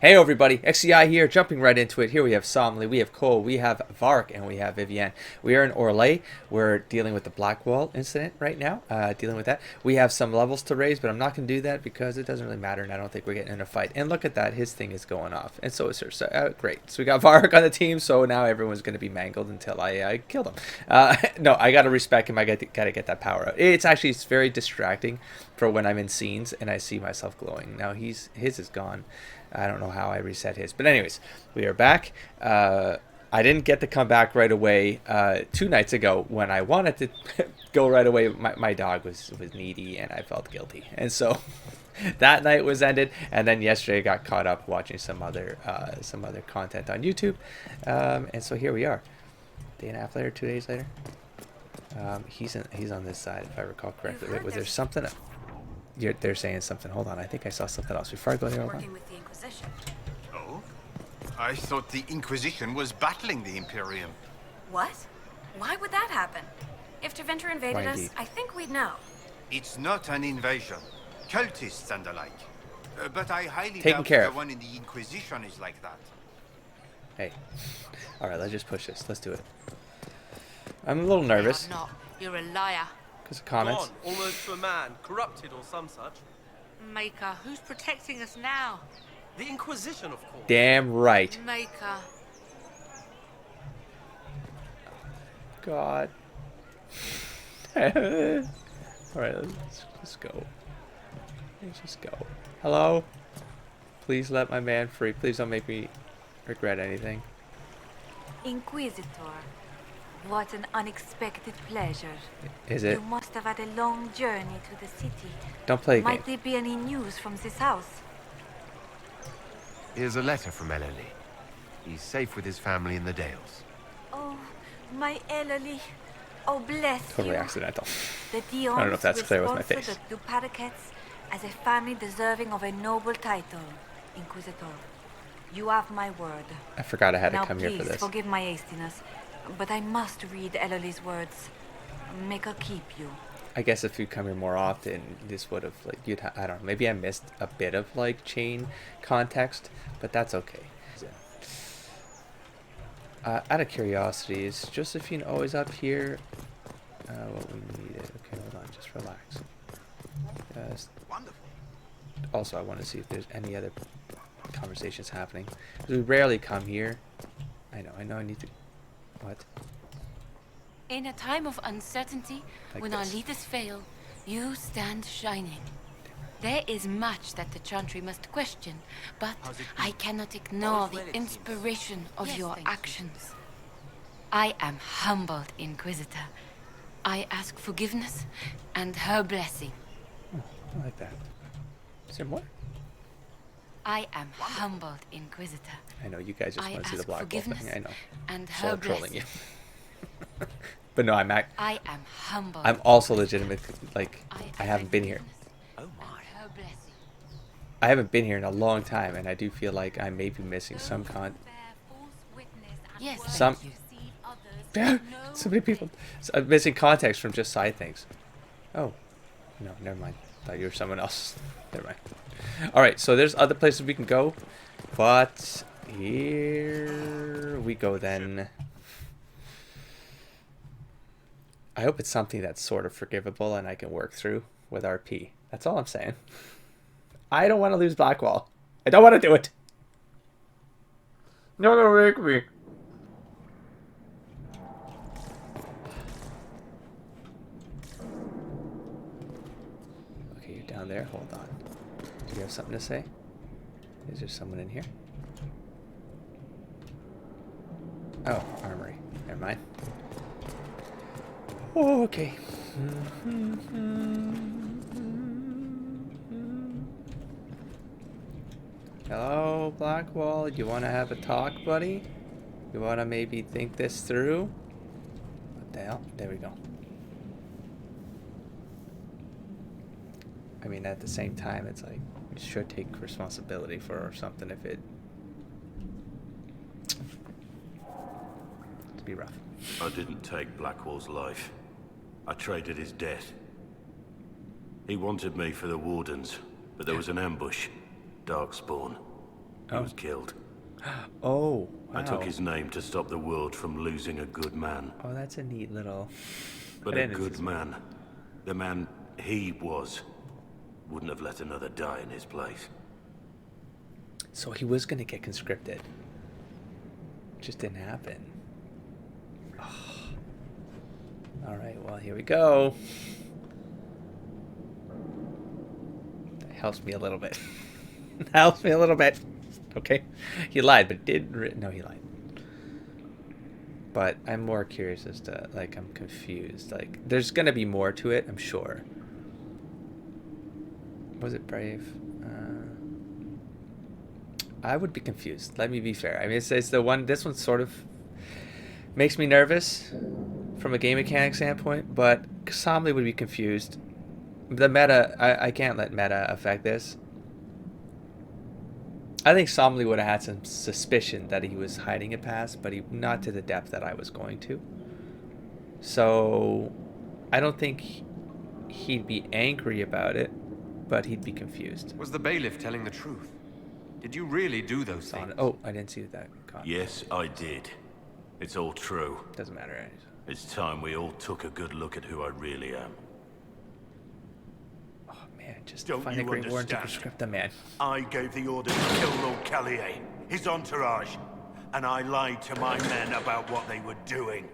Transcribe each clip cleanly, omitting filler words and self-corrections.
Hey everybody, XCI here, jumping right into it. Here we have Somley, we have Cole, we have Vark, and we have Vivienne. We are in Orlais. We're dealing with the Blackwall incident right now, dealing with that. We have some levels to raise, but I'm not going to do that because it doesn't really matter, and I don't think we're getting in a fight. And look at that, his thing is going off, and so is hers. So, great. So we got Vark on the team, so now everyone's going to be mangled until I kill them. No, I got to respect him. I got to get that power out. It's very distracting for when I'm in scenes and I see myself glowing. Now his is gone. I don't know how I reset his. But anyways, we are back. I didn't get to come back right away 2 nights ago when I wanted to go right away. My dog was needy and I felt guilty. And so that night was ended. And then yesterday I got caught up watching some other content on YouTube. And so here we are. Day and a half later, 2 days later. He's on this side, if I recall correctly. Wait, was there something? They're saying something. Hold on, I think I saw something else before I go there. Working with the Inquisition. Oh? I thought the Inquisition was battling the Imperium. What? Why would that happen? If Traitor invaded us, I think we'd know. It's not an invasion. Cultists and the like. But I highly Taken doubt care the of. one in the Inquisition is like that. Hey. Alright, let's just push this. Let's do it. I'm a little nervous. You're not. You're a liar. Because of comments. Gone, almost to a man, corrupted or some such. Maker, who's protecting us now? The Inquisition, of course. Damn right. Maker. God. Alright, let's go. Let's just go. Hello? Please let my man free. Please don't make me regret anything. Inquisitor, what an unexpected pleasure. Is it? You must have had a long journey to the city. Don't play a game. Might there be any news from this house? Here's a letter from Ellery. He's safe with his family in the Dales. Oh, my Ellery. Oh, bless Totally you. accidental. The I don't know if that's clear with my face. the Duparacets as a family deserving of a noble title, Inquisitor. You have my word. I forgot I had to Now come here for please, this. forgive my hastiness, but I must read Ellery's words. Make her keep you. I guess if you come here more often, this would have, like, I don't know, maybe I missed a bit of, like, chain context, but that's okay. Out of curiosity, is Josephine always up here? What we needed. Okay, hold on, just relax. Wonderful. Also, I want to see if there's any other conversations happening. 'Cause we rarely come here. I know I need to... What? In a time of uncertainty, Like when this. our leaders fail, you stand shining. There is much that the Chantry must question, but I cannot ignore the inspiration of your actions. I am humbled, Inquisitor. I ask forgiveness and her blessing. Oh, I like that. Is there more? I am humbled, Inquisitor. I know, you guys just I want to see the ask Blackwall forgiveness thing. I know. and So her I'm trolling you. blessing. But no, I am humbled. I'm also legitimate, like, I haven't been here. Oh my. Her blessing. I haven't been here in a long time, and I do feel like I may be missing some Yes, Some- thank you. so many people. So I'm missing context from just side things. Oh, no, never mind. Thought you were someone else. Never mind. All right, so there's other places we can go, but here we go then. I hope it's something that's sort of forgivable and I can work through with RP. That's all I'm saying. I don't want to lose Blackwall. I don't want to do it. No, don't make me. Okay, you're down there. Hold on. Do you have something to say? Is there someone in here? Oh, armory. Never mind. Oh, okay. Hello, Blackwall. You want to have a talk, buddy? You want to maybe think this through? What the hell? There we go. I mean, at the same time, it's like, we should take responsibility for something if it... It'd be rough. I didn't take Blackwall's life. I traded his death. He wanted me for the Wardens, but there was an ambush. Darkspawn. He was killed. Oh, wow. I took his name to stop the world from losing a good man. Oh, that's a neat little... But a good man, the man he was, wouldn't have let another die in his place. So he was going to get conscripted. Just didn't happen. Oh. All right, well, here we go. That helps me a little bit. Helps me a little bit. Okay. He lied, but didn't... No, he lied. But I'm more curious as to, like, I'm confused. Like, there's going to be more to it, I'm sure. Was it brave? I would be confused. Let me be fair. I mean, it's the one... This one sort of makes me nervous from a game mechanic standpoint, but Somley would be confused. The meta... I can't let meta affect this. I think Somley would have had some suspicion that he was hiding a past, but not to the depth that I was going to. So I don't think he'd be angry about it, but he'd be confused. Was the bailiff telling the truth? Did you really do those things? Oh, I didn't see that. Yes, I did. It's all true. Doesn't matter. Right? It's time we all took a good look at who I really am. Oh man, just Don't find a you great word to understand? prescript the man. I gave the order to kill Lord Callier, his entourage, and I lied to my men about what they were doing.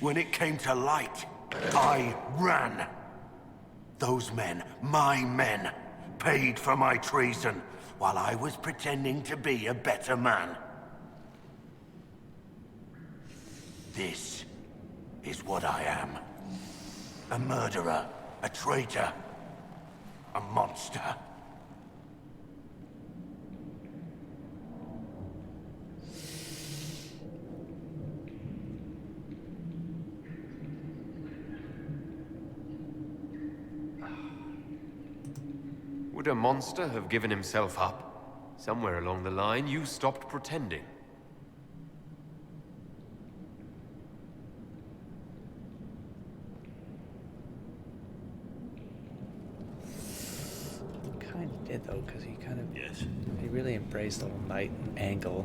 When it came to light, I ran. Those men, my men, paid for my treason while I was pretending to be a better man. This is what I am. A murderer, a traitor, a monster. Would a monster have given himself up? Somewhere along the line, you stopped pretending. Kind of did though, because he kind of... Yes. He really embraced the whole knight angle.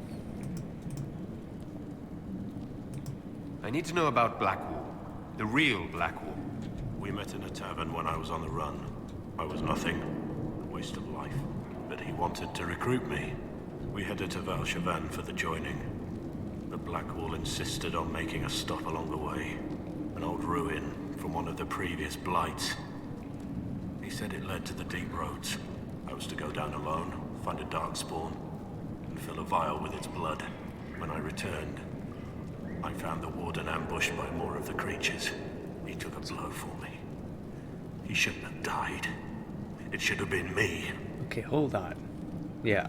I need to know about Blackwall. The real Blackwall. We met in a tavern when I was on the run. I was nothing. A waste of life. But he wanted to recruit me. We headed to Valshavan for the joining. But Blackwall insisted on making a stop along the way. An old ruin from one of the previous blights. He said it led to the deep roads. I was to go down alone, find a dark spawn, and fill a vial with its blood. When I returned, I found the warden ambushed by more of the creatures. He took a blow for me. He shouldn't have died. It should have been me. Okay, hold on. Yeah.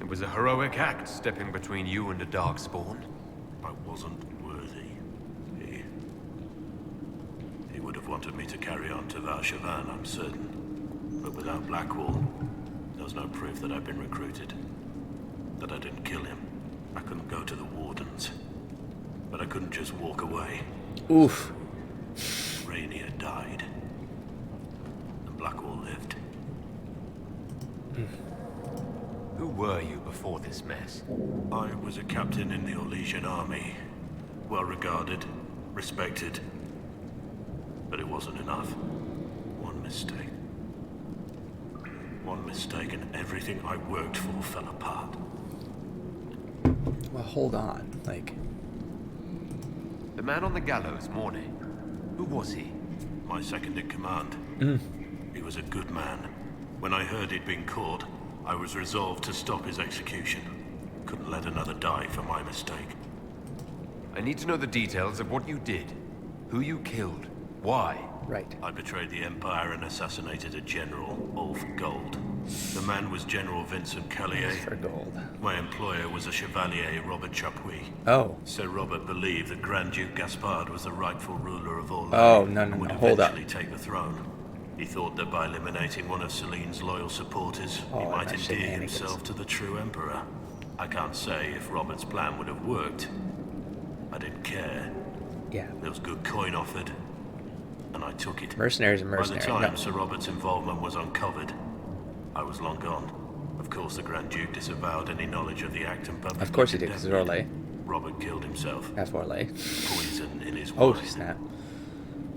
It was a heroic act, stepping between you and a darkspawn. I wasn't worthy. He would have wanted me to carry on to Valshavan, I'm certain. But without Blackwall, there's no proof that I've been recruited. That I didn't kill him. I couldn't go to the wardens. But I couldn't just walk away. Oof. Rainier died. And Blackwall lived. Who were you before this mess? I was a captain in the Orlesian army. Well regarded, respected. But it wasn't enough. One mistake. One mistake and everything I worked for fell apart. Well, hold on. Like... The man on the gallows, Mornay. Who was he? My second in command. He was a good man. When I heard he'd been caught, I was resolved to stop his execution. Couldn't let another die for my mistake. I need to know the details of what you did. Who you killed. Why? Right. I betrayed the Empire and assassinated a general, all for gold. The man was General Vincent Callier. For gold. My employer was a Chevalier, Robert Chapuis. Oh. Sir Robert believed that Grand Duke Gaspard was the rightful ruler of all Oh, land no, and would hold up. eventually take the throne. He thought that by eliminating one of Celine's loyal supporters, he Oh, might that's endear shenanigans. himself to the true Emperor. I can't say if Robert's plan would have worked. I didn't care. Yeah. There was good coin offered, and and I took it. Mercenaries and By the mercenary. time No. Sir Robert's involvement was uncovered, I was long gone. Of course, the Grand Duke disavowed any knowledge of the act and publicly Of course he did, because it's condemned it. Orlais. Robert killed himself. That's Orlais. Poison in his Oh, wine. snap.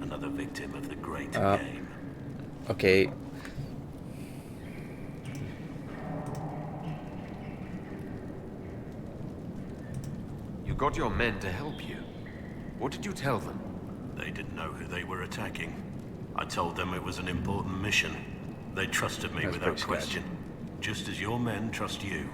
Another victim of the great game. Okay. You got your men to help you. What did you tell them? They didn't know who they were attacking. I told them it was an important mission. They trusted me That's without pretty question. Just as your men trust you.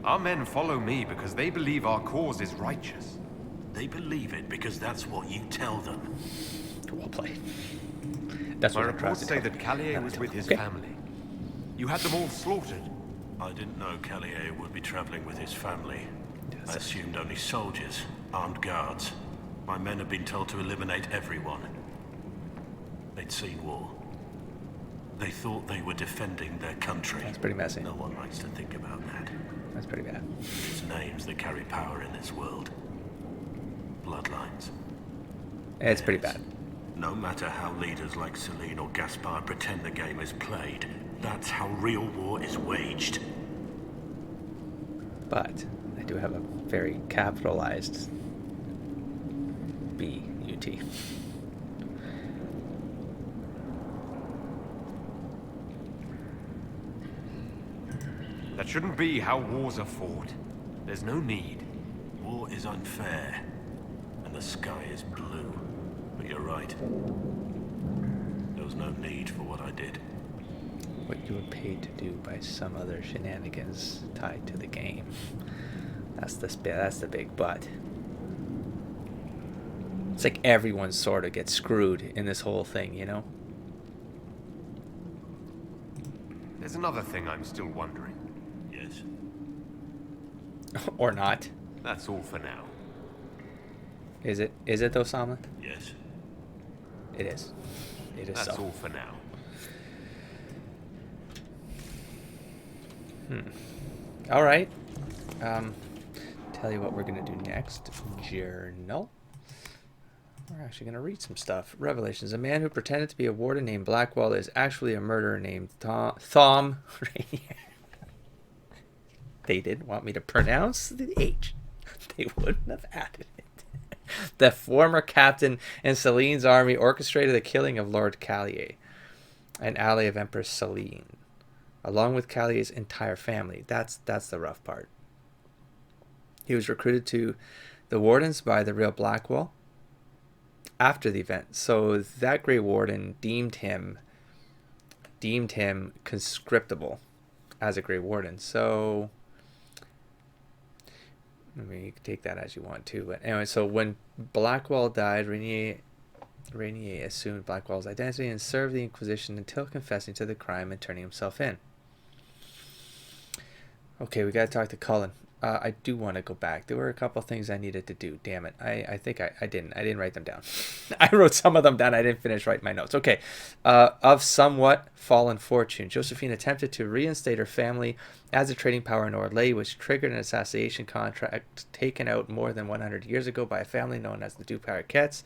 Our men follow me because they believe our cause is righteous. They believe it because that's what you tell them. Well played. That's My what I'm trying reports to say do. that Callier was with his Okay. family. You had them all slaughtered. I didn't know Callier would be traveling with his family. I assumed only soldiers, armed guards. My men had been told to eliminate everyone. They'd seen war. They thought they were defending their country. That's pretty messy. No one likes to think about that. That's pretty bad. It's names that carry power in this world. Bloodlines. It's pretty Yes. bad. No matter how leaders like Celine or Gaspard pretend the game is played, that's how real war is waged. But I do have a very capitalized B-U-T. That shouldn't be how wars are fought. There's no need. War is unfair, and the sky is blue. But you're right. There was no need for what I did. What you were paid to do by some other shenanigans tied to the game. That's the big but. It's like everyone sort of gets screwed in this whole thing, you know? There's another thing I'm still wondering. Yes. Or not. That's all for now. Is it? Is it though, Samla? Yes. It is. It is That's so. all for now. All right. Tell you what we're gonna do next. Journal. We're actually gonna read some stuff. Revelations: a man who pretended to be a warden named Blackwall is actually a murderer named Thom Rainier. They didn't want me to pronounce the H. They wouldn't have added it. The former captain in Celine's army orchestrated the killing of Lord Callier, an ally of Empress Celine, along with Callier's entire family. That's the rough part. He was recruited to the Wardens by the real Blackwall after the event. So that Grey Warden deemed him conscriptable as a Grey Warden. So I mean, you can take that as you want to. But anyway, so when Blackwall died, Rainier assumed Blackwall's identity and served the Inquisition until confessing to the crime and turning himself in. Okay, we got to talk to Cullen. I do want to go back. There were a couple things I needed to do. Damn it. I think I didn't write them down. I wrote some of them down. I didn't finish writing my notes. Okay. Of somewhat fallen fortune, Josephine attempted to reinstate her family as a trading power in Orlais, which triggered an assassination contract taken out more than 100 years ago by a family known as the Duparoquets.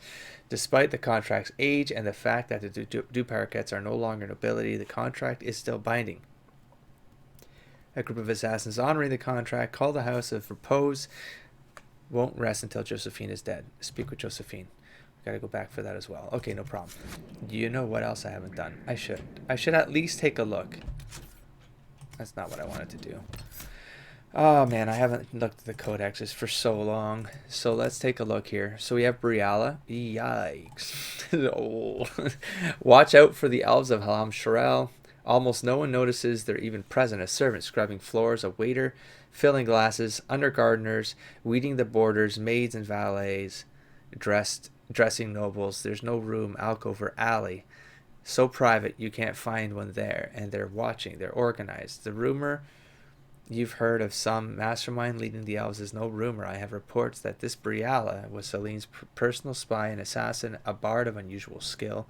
Despite the contract's age and the fact that the Duparoquets are no longer nobility, the contract is still binding. A group of assassins honoring the contract, called the House of Repose, won't rest until Josephine is dead. Speak with Josephine. We gotta go back for that as well. Okay, no problem. You know what else I haven't done? I should at least take a look. That's not what I wanted to do. Oh man, I haven't looked at the codexes for so long. So let's take a look here. So we have Briala. Yikes. Oh. Watch out for the elves of Halam Sharel. Almost no one notices they're even present. A servant scrubbing floors, a waiter filling glasses, under-gardeners weeding the borders, maids and valets dressing nobles. There's no room, alcove, or alley so private you can't find one there. And they're watching. They're organized. The rumor you've heard of some mastermind leading the elves is no rumor. I have reports that this Briala was Celine's personal spy and assassin, a bard of unusual skill.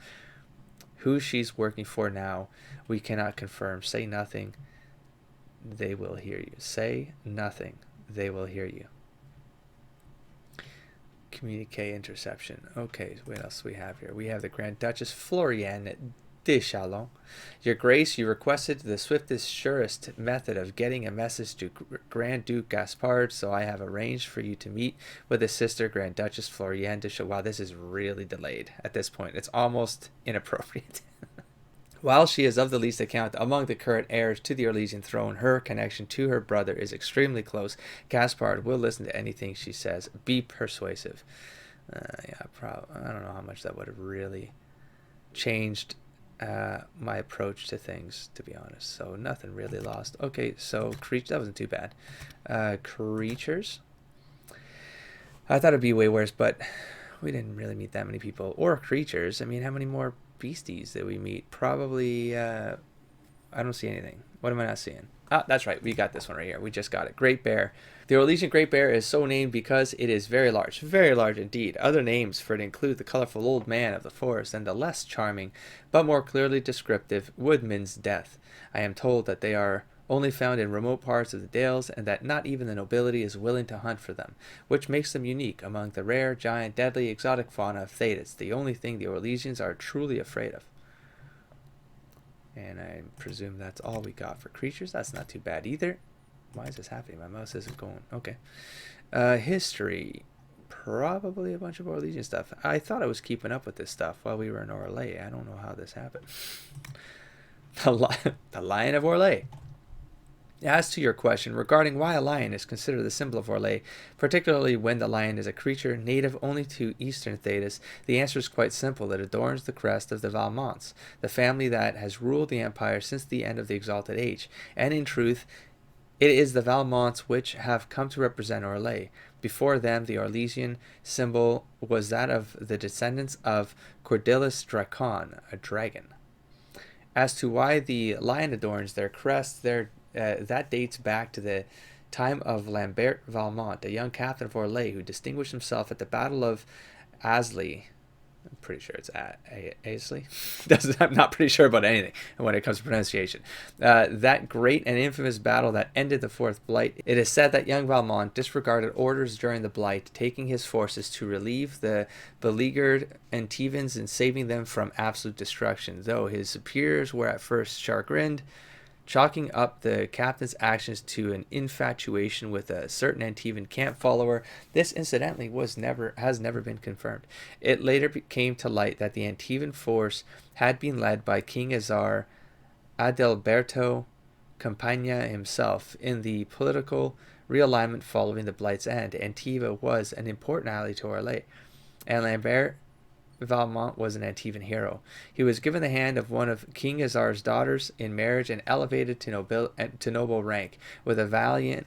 Who she's working for now, we cannot confirm. Say nothing. they will hear you. Say nothing, they will hear you. Communique interception. Okay, what else do we have here? We have the Grand Duchess Floriane de Chalon. Your Grace, you requested the swiftest, surest method of getting a message to Grand Duke Gaspard, so I have arranged for you to meet with his sister, Grand Duchess Floriane de Chalon. Wow, this is really delayed at this point. It's almost inappropriate. While she is of the least account among the current heirs to the Orlesian throne, her connection to her brother is extremely close. Gaspard will listen to anything she says. Be persuasive. Yeah, I don't know how much that would have really changed my approach to things, to be honest. So nothing really lost. Okay, so that wasn't too bad. Creatures. I thought it'd be way worse, but we didn't really meet that many people or creatures. I mean, how many more beasties that we meet? Probably I don't see anything. What am I not seeing? Ah, that's right, we got this one right here. We just got it. Great Bear. The Orlesian Great Bear is so named because it is very large indeed. Other names for it include the colorful old man of the forest and the less charming but more clearly descriptive Woodman's Death. I am told that they are only found in remote parts of the dales, and that not even the nobility is willing to hunt for them, which makes them unique among the rare, giant, deadly, exotic fauna of Thedas, the only thing the Orlesians are truly afraid of. And I presume that's all we got for creatures. That's not too bad either. Why is this happening? My mouse isn't going. Okay. History. Probably a bunch of Orlesian stuff. I thought I was keeping up with this stuff while we were in Orlais. I don't know how this happened. The Lion of Orlais. As to your question regarding why a lion is considered the symbol of Orlais, particularly when the lion is a creature native only to eastern Thedas, the answer is quite simple. It adorns the crest of the Valmonts, the family that has ruled the empire since the end of the Exalted Age, and in truth, it is the Valmonts which have come to represent Orlais. Before them, the Orlesian symbol was that of the descendants of Cordelis Dracon, a dragon. As to why the lion adorns their crest, that dates back to the time of Lambert Valmont, a young captain of Orlais who distinguished himself at the Battle of Asley. I'm pretty sure it's Asley. I'm not pretty sure about anything when it comes to pronunciation. That great and infamous battle that ended the Fourth Blight. It is said that young Valmont disregarded orders during the Blight, taking his forces to relieve the beleaguered Antevans and saving them from absolute destruction, though his superiors were at first chagrined, chalking up the captain's actions to an infatuation with a certain Antevan camp follower. This, incidentally, has never been confirmed. It later came to light that the Antevan force had been led by King Azar Adalberto Campagna himself. In the political realignment following the Blight's end, Antiva was an important ally to Orlais, and Lambert Valmont was an Antevan hero. He was given the hand of one of King Azar's daughters in marriage and elevated to noble rank, with a valiant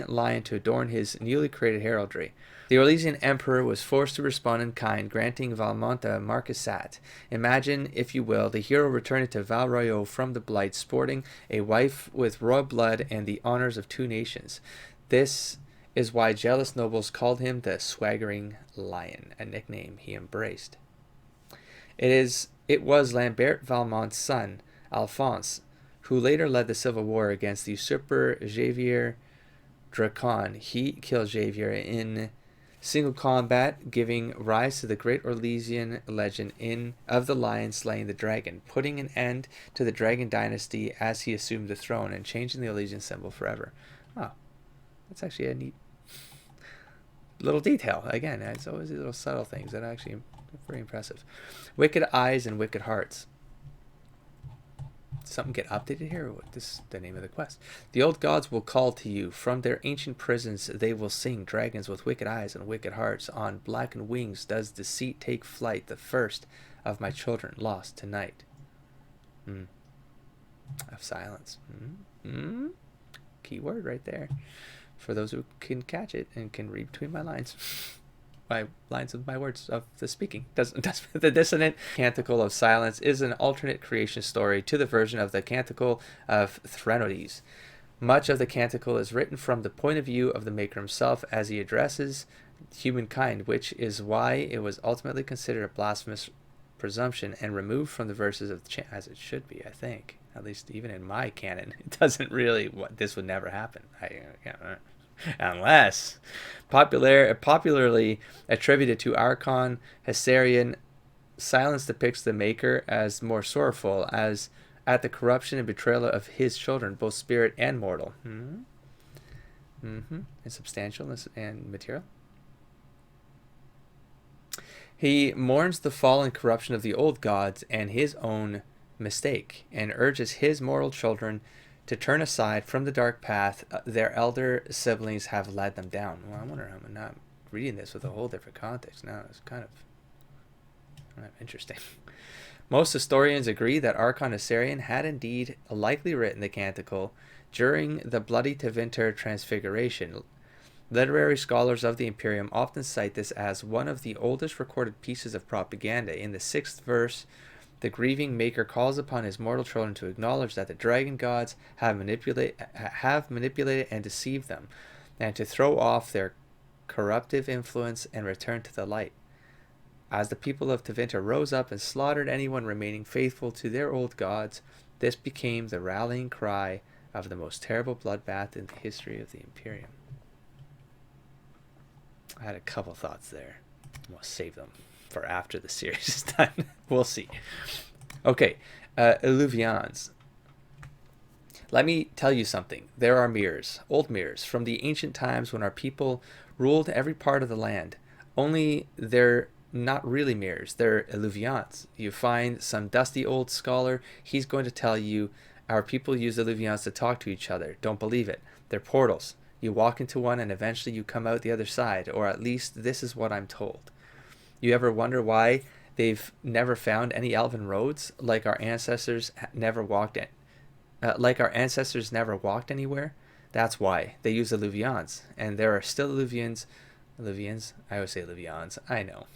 lion to adorn his newly created heraldry. The Orlesian emperor was forced to respond in kind, granting Valmont a marquisate. Imagine, if you will, the hero returning to Val Royeaux from the Blight, sporting a wife with royal blood and the honors of 2 nations. This is why jealous nobles called him the Swaggering Lion, a nickname he embraced. It was Lambert Valmont's son, Alphonse, who later led the civil war against the usurper Javier Dracon. He killed Javier in single combat, giving rise to the great Orlesian legend of the lion slaying the dragon, putting an end to the dragon dynasty as he assumed the throne and changing the Orlesian symbol forever. Oh, that's actually a neat little detail. Again, it's always these little subtle things that are actually very impressive. Wicked eyes and wicked hearts. Something get updated here? What is the name of the quest? The old gods will call to you. From their ancient prisons they will sing. Dragons with wicked eyes and wicked hearts. On blackened wings does deceit take flight. The first of my children lost tonight. Of silence. Key word right there. For those who can catch it and can read between my lines. My lines of my words of the speaking. The dissonant Canticle of Silence is an alternate creation story to the version of the Canticle of Threnodies. Much of the Canticle is written from the point of view of the Maker himself as he addresses humankind, which is why it was ultimately considered a blasphemous presumption and removed from the verses of the chant, as it should be, I think. At least even in my canon, it doesn't really. This would never happen. Unless popularly attributed to Archon Hessarian, silence depicts the Maker as more sorrowful as at the corruption and betrayal of his children, both spirit and mortal. Insubstantial and material. He mourns the fall and corruption of the old gods and his own mistake, and urges his mortal children to turn aside from the dark path their elder siblings have led them down. Well, I wonder how I'm not reading this with a whole different context now. It's kind of interesting. Most historians agree that Archon Hessarian had indeed likely written the canticle during the bloody Tevinter transfiguration. Literary scholars of the Imperium often cite this as one of the oldest recorded pieces of propaganda. In the 6th verse, the grieving Maker calls upon his mortal children to acknowledge that the dragon gods have manipulated and deceived them, and to throw off their corruptive influence and return to the light. As the people of Tevinter rose up and slaughtered anyone remaining faithful to their old gods, this became the rallying cry of the most terrible bloodbath in the history of the Imperium. I had a couple thoughts there. I'm going to save them for after the series is done. We'll see. Okay, Eluvians. Let me tell you something. There are mirrors, old mirrors, from the ancient times when our people ruled every part of the land. Only they're not really mirrors. They're Eluvians. You find some dusty old scholar, he's going to tell you our people use Eluvians to talk to each other. Don't believe it. They're portals. You walk into one and eventually you come out the other side, or at least this is what I'm told. You ever wonder why they've never found any elven roads, like our ancestors never walked anywhere? That's why. They use Eluvians, and there are still Eluvians, I always say Eluvians, I know,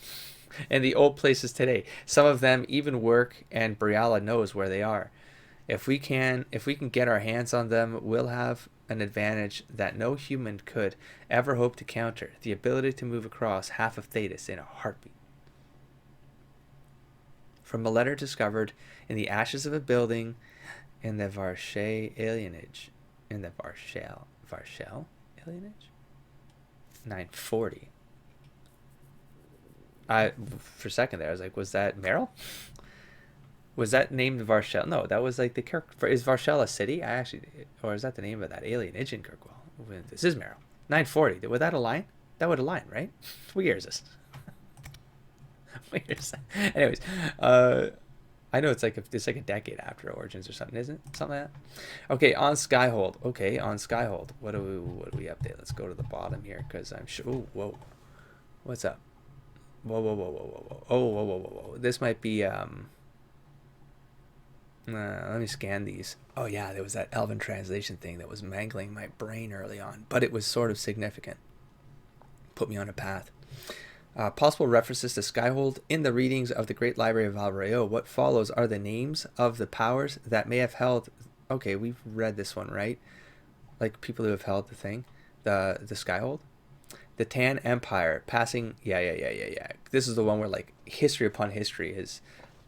in the old places today. Some of them even work, and Briala knows where they are. If we can get our hands on them, we'll have an advantage that no human could ever hope to counter: the ability to move across half of Thetis in a heartbeat. From a letter discovered in the ashes of a building in the Varshel alienage. 940. For a second there, I was like, was that Meryl? Was that named Varshel? No, that was like the Kirk. Is Varshel a city? Or is that the name of that alienage in Kirkwall? This is Meryl. 940. Would that align? That would align, right? What year is this? What year is that? Anyways, I know it's like a decade after Origins or something, isn't it? Something like that. Okay, on Skyhold. Okay, on Skyhold. What do we update? Let's go to the bottom here because I'm sure. Ooh, whoa. What's up? Whoa. Oh, whoa. This might be let me scan these. Oh yeah, there was that Elven translation thing that was mangling my brain early on, but it was sort of significant. Put me on a path. Possible references to Skyhold in the readings of the Great Library of Valrayo. What follows are the names of the powers that may have held. Okay, we've read this one, right? Like people who have held the thing, the Skyhold, the Tan Empire passing. Yeah. This is the one where like history upon history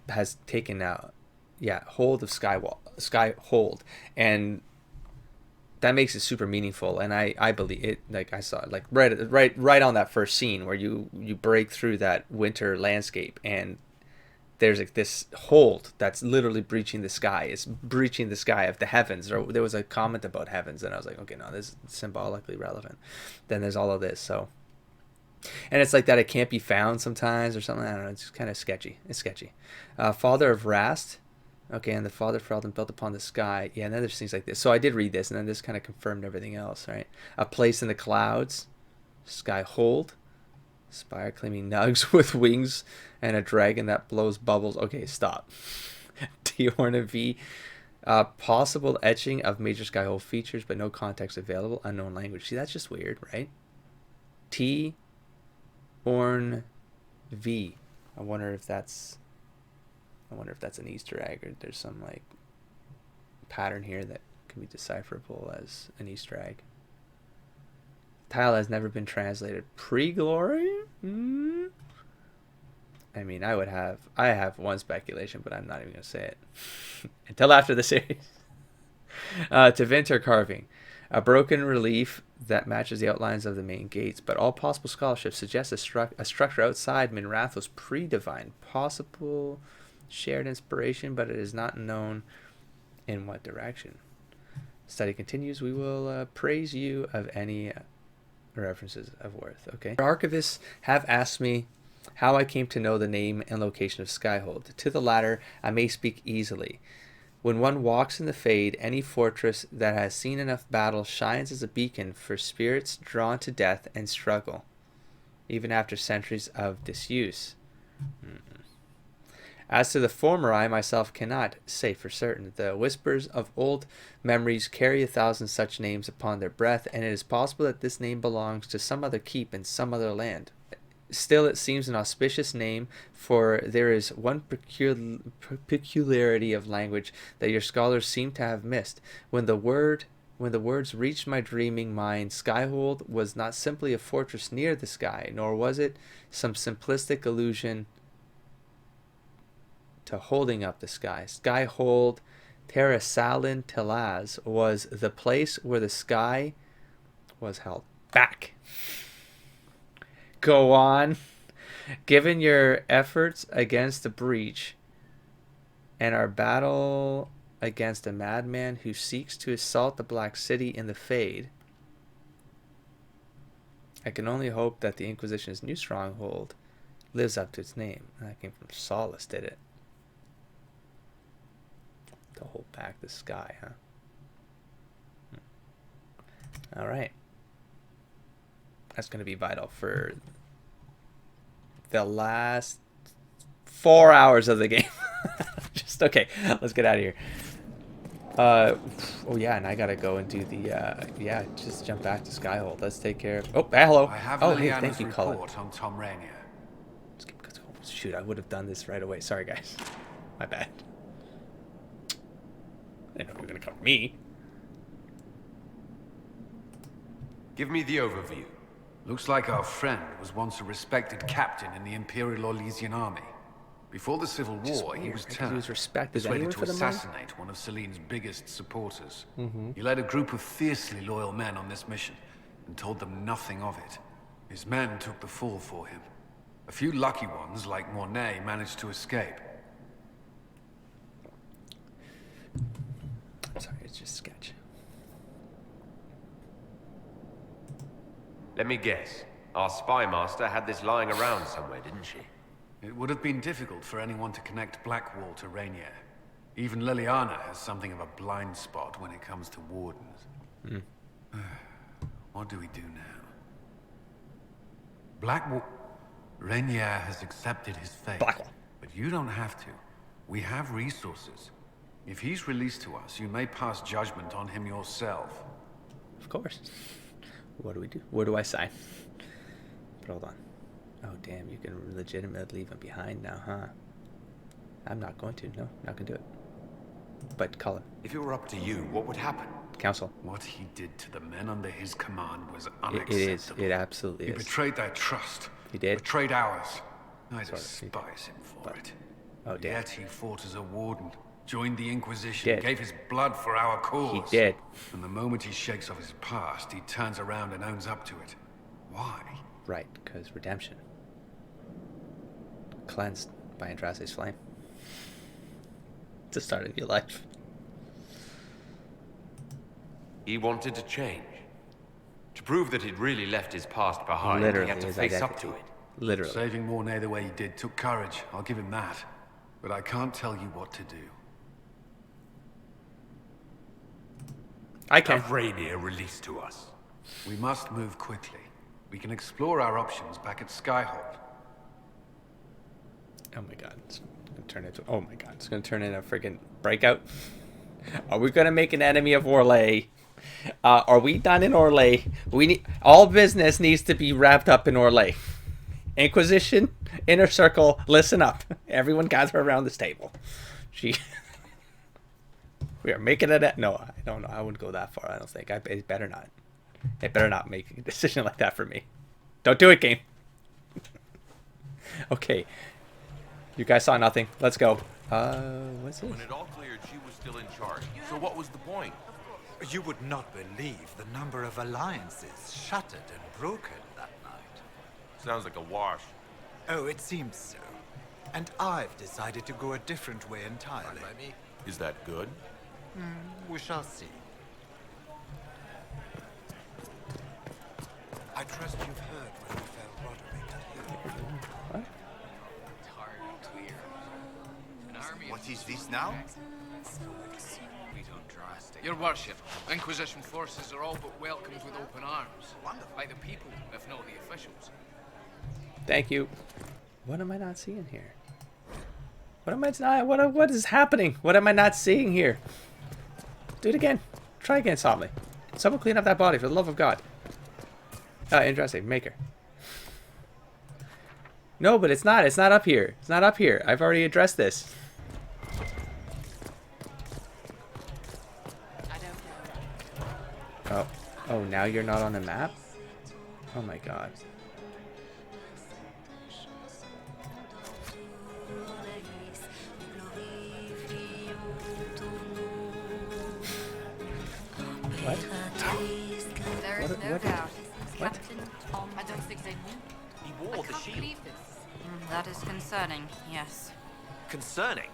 has taken out. Yeah, hold of Skyhold, and that makes it super meaningful. And I believe it. Like I saw it, like right on that first scene where you break through that winter landscape, and there's like this hold that's literally breaching the sky. It's breaching the sky of the heavens. Or there was a comment about heavens, and I was like, okay, no, this is symbolically relevant. Then there's all of this, so. And it's like that it can't be found sometimes or something. I don't know. It's kind of sketchy. It's sketchy. Father of Rast. Okay, and the Father Ferelden built upon the sky. Yeah, and then there's things like this. So I did read this, and then this kind of confirmed everything else, right? A place in the clouds, Skyhold, spire claiming nugs with wings, and a dragon that blows bubbles. Okay, stop. Tiorna V. Possible etching of major Skyhold features, but no context available. Unknown language. See, that's just weird, right? Orn V. I wonder if that's an Easter egg, or there's some like pattern here that can be decipherable as an Easter egg. Tile has never been translated. Pre-glory? I mean, I have one speculation, but I'm not even going to say it until after the series. Tevinter carving. A broken relief that matches the outlines of the main gates, but all possible scholarship suggests a structure outside Minrathos pre-divine. Possible shared inspiration, but it is not known in what direction. Study continues. We will praise you of any references of worth. Okay. Archivists have asked me how I came to know the name and location of Skyhold. To the latter, I may speak easily. When one walks in the Fade, any fortress that has seen enough battle shines as a beacon for spirits drawn to death and struggle, even after centuries of disuse. As to the former, I myself cannot say for certain. The whispers of old memories carry 1,000 such names upon their breath, and it is possible that this name belongs to some other keep in some other land. Still, it seems an auspicious name, for there is one peculiarity of language that your scholars seem to have missed. When the words reached my dreaming mind, Skyhold was not simply a fortress near the sky, nor was it some simplistic allusion to holding up the sky. Skyhold, Terrasalin Telaz, was the place where the sky was held back. Go on. Given your efforts against the breach and our battle against a madman who seeks to assault the Black City in the Fade, I can only hope that the Inquisition's new stronghold lives up to its name. That came from Solace, did it? To hold back the sky, huh? All right. That's going to be vital for the last 4 hours of the game. Just okay. Let's get out of here. Oh yeah, and I gotta go and do the just jump back to Skyhold. Let's take care of. Oh, hello. I have oh, hey, Liliana's thank you, Colin. report on Tom Rainier. Shoot, I would have done this right away. Sorry, guys. My bad. I didn't know you were gonna cover me. Give me the overview. Looks like our friend was once a respected captain in the Imperial Orlesian army. Before the Civil War, he was turned. He was respected Persuaded anyway to for the money? assassinate one of Celine's biggest supporters. He led a group of fiercely loyal men on this mission and told them nothing of it. His men took the fall for him. A few lucky ones, like Mornay, managed to escape. Sorry, it's just sketch. Let me guess. Our spy master had this lying around somewhere, didn't she? It would have been difficult for anyone to connect Blackwall to Rainier. Even Liliana has something of a blind spot when it comes to wardens. What do we do now? Blackwall... Rainier has accepted his fate. Blackwall. But you don't have to. We have resources. If he's released to us, you may pass judgment on him yourself. Of course. What do we do? Where do I sign? But hold on. Oh, damn, you can legitimately leave him behind now, huh? I'm not going to. No, not going to do it. But Colin. If it were up to you, what would happen? Council. What he did to the men under his command was unacceptable. It is. It absolutely is. He betrayed their trust. He did. Betrayed ours. I despise him for it. Oh, damn. Yet he fought as a warden, joined the Inquisition, gave his blood for our cause. He did. And the moment he shakes off his past, he turns around and owns up to it. Why? Right, because redemption. Cleansed by Andraste's flame. To start a new life. He wanted to change. To prove that he'd really left his past behind, Literally, he had to his face identity. up to it. Literally. Saving Mornay the way he did took courage. I'll give him that. But I can't tell you what to do. I can. Have Rainier released to us. We must move quickly. We can explore our options back at Skyhold. Oh my god. It's gonna turn into it's gonna turn into a freaking breakout. Are we gonna make an enemy of Orlais? Are we done in Orlais? We need all business needs to be wrapped up in Orlais. Inquisition, inner circle, listen up. Everyone gather around this table. We are making it. No, I don't know. I wouldn't go that far. I don't think. It better not. It better not make a decision like that for me. Don't do it, game. Okay. You guys saw nothing. Let's go. What's this? When it all cleared, she was still in charge. So what was the point? You would not believe the number of alliances shattered and broken that night. Sounds like a wash. Oh, it seems so. And I've decided to go a different way entirely. Is that good? We shall see. I trust you've heard where we fell Roderick. What? What is this now? Your worship, Inquisition forces are all but welcomed with open arms. By the people, if not the officials. Thank you. What am I not seeing here? What am I not? What is happening? What am I not seeing here? Do it again. Try again, Somley. Someone clean up that body for the love of God. Interesting. Maker. No, but it's not. It's not up here. It's not up here. I've already addressed this. Oh. Oh, now you're not on the map? Oh my God. What? There is no What? doubt. What? Captain Tom, I don't think they knew. He wore the shield. That is concerning, yes. Concerning?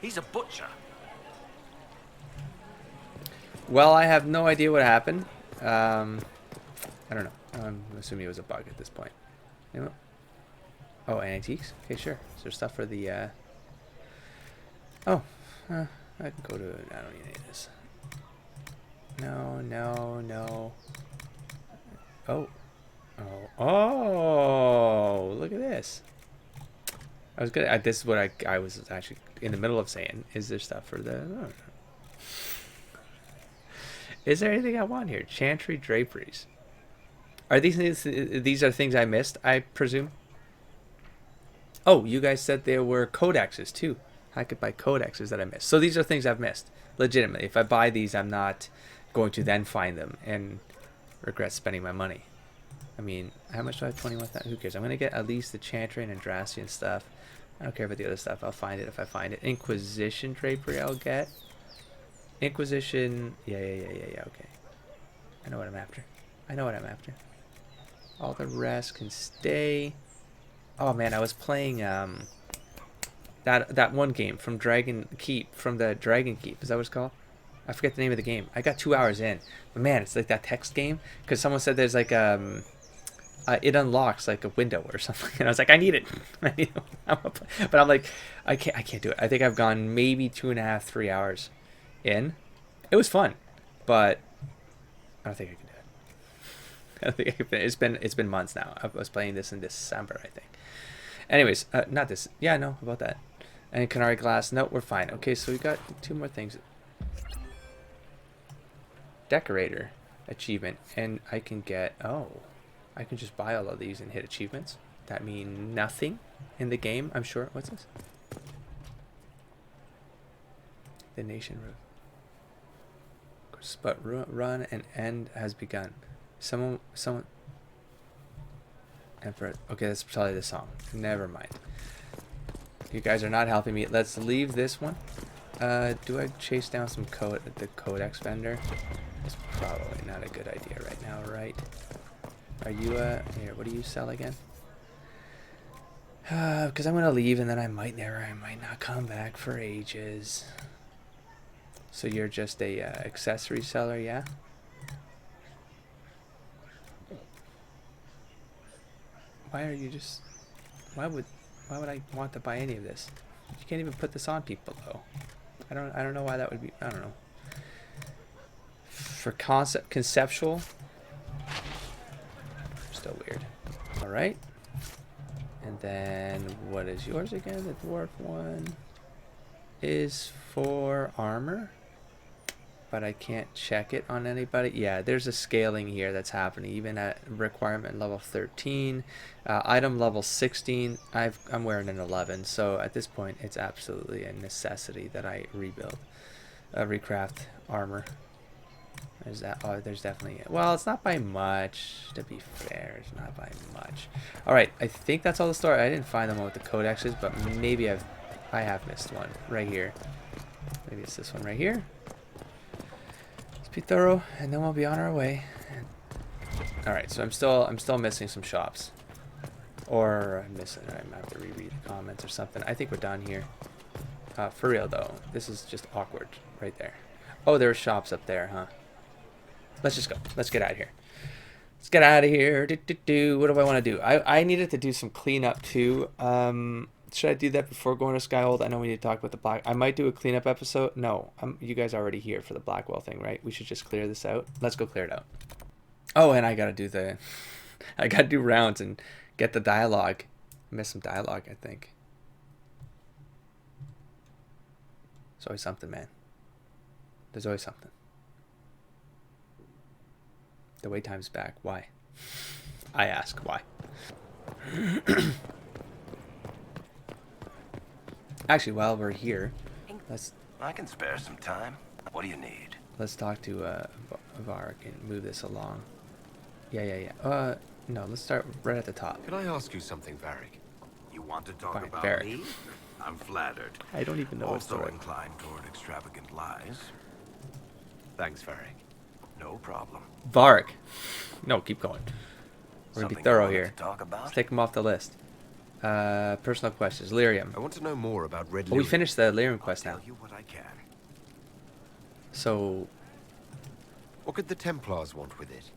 He's a butcher. Well, I have no idea what happened. I don't know. I'm assuming it was a bug at this point. You know? Oh, antiques? Okay, sure. Is there stuff for the, Oh. I can go to... I don't need any of this. No, no, no. Oh. Oh. Oh! Look at this. I was gonna... this is what I was actually in the middle of saying. Is there stuff for the... Oh. Is there anything I want here? Chantry draperies. Are these are things I missed, I presume? Oh, you guys said there were codexes too. I could buy codexes that I missed. So these are things I've missed. Legitimately. If I buy these, I'm not going to then find them and regret spending my money. I mean, how much do I have? 21,000? Who cares? I'm going to get at least the Chantry and Andrastian stuff. I don't care about the other stuff. I'll find it if I find it. Inquisition drapery I'll get. Inquisition... Yeah, okay. I know what I'm after. I know what I'm after. All the rest can stay. Oh man, I was playing that one game from Dragon Keep, from the Dragon Keep. Is that what it's called? I forget the name of the game. I got 2 hours in. But man, it's like that text game. Because someone said there's like it unlocks like a window or something. And I was like, I need it. But I'm like, I can't do it. I think I've gone maybe 2.5, 3 hours in. It was fun, but I don't think I can do it. I don't think I can finish. It's been months now. I was playing this in December, I think. Anyways, not this. Yeah, no, about that. And Canary Glass. No, we're fine. Okay, so we got 2 more things. Decorator achievement, and I can get... Oh, I can just buy all of these and hit achievements. That mean nothing in the game, I'm sure. What's this? The Nation Road. But run and end has begun. Someone. Emperor. Okay, that's probably the song. Never mind. You guys are not helping me. Let's leave this one. Do I chase down some the Codex vendor? It's probably not a good idea right now, right? Are you here? What do you sell again? Because I'm gonna leave and then I might not come back for ages. So you're just a accessory seller, yeah? Why are you just... Why would I want to buy any of this? You can't even put this on people, though. I don't know why that would be... I don't know. For conceptual... Still weird. Alright. And then, what is yours again? The dwarf one is for armor. But I can't check it on anybody. Yeah, there's a scaling here that's happening, even at requirement level 13, item level 16. I'm wearing an 11, so at this point, it's absolutely a necessity that I rebuild, recraft armor. There's that. Oh, there's definitely. Well, it's not by much. To be fair, it's not by much. Alright, I think that's all the story. I didn't find them all with the codexes, but maybe I have missed one right here. Maybe it's this one right here. Let's be thorough, and then we'll be on our way. Alright, so I'm still missing some shops. Or I'm missing. I might have to reread the comments or something. I think we're done here. For real though, this is just awkward right there. Oh, there are shops up there, huh? Let's just go. Let's get out of here. Let's get out of here. What do I want to do? I needed to do some cleanup too. Should I do that before going to Skyhold? I know we need to talk about the Black. I might do a cleanup episode. No, you guys are already here for the Blackwall thing, right? We should just clear this out. Let's go clear it out. Oh, and I gotta do I gotta do rounds and get the dialogue. I missed some dialogue, I think. There's always something, man. There's always something. The wait time's back. Why? I ask why. Actually, while we're here, I can spare some time. What do you need? Let's talk to Vark and move this along. Yeah. No, let's start right at the top. Can I ask you something, Varric? You want to talk Fine, about Varric. me? I'm flattered. I don't even know what's Also going on. inclined toward extravagant lies. Thanks, Varric. No problem. Vark. No, keep going. We're gonna be Something thorough you wanted here. to talk about? Let's take them off the list. Personal questions. Lyrium. I want to know more about Red Oh, we Lyrium. finished the Lyrium quest now. Tell you what I can. So, What could the Templars want with it?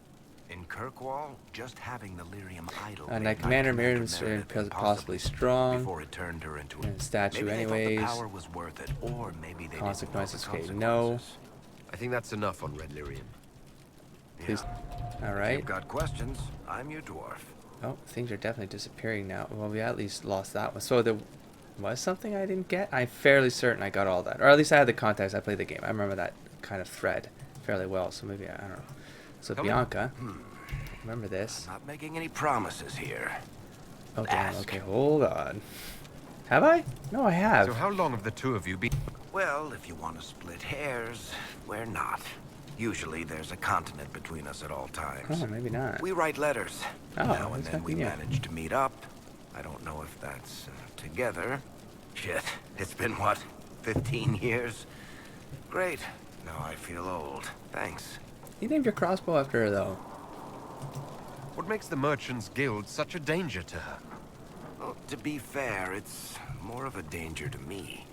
In Kirkwall, just having the Lyrium idol. and made that Commander Meredith Miriam's impossibly possibly strong. Before it turned her into And statue maybe anyways. They thought the power was worth it, or maybe they Consequences, didn't know okay, the no. consequences. I think that's enough on Red Lyrium. Please. If Alright. you've got questions, I'm your dwarf. Oh, things are definitely disappearing now. Well, we at least lost that one. So there was something I didn't get? I'm fairly certain I got all that. Or at least I had the context. I played the game. I remember that kind of thread fairly well. So maybe, I don't know. So Come Bianca. Remember this. Not making any promises here. Oh, damn. Ask. Okay, hold on. Have I? No, I have. So how long have the two of you been... Well, if you want to split hairs, we're not. Usually there's a continent between us at all times. Oh, maybe not. We write letters. Oh, Now and that's then we nothing new. manage to meet up. I don't know if that's together. Shit, it's been what, 15 years? Great. Now I feel old. Thanks. You named your crossbow after her, though. What makes the Merchants Guild such a danger to her? Well, to be fair, it's more of a danger to me.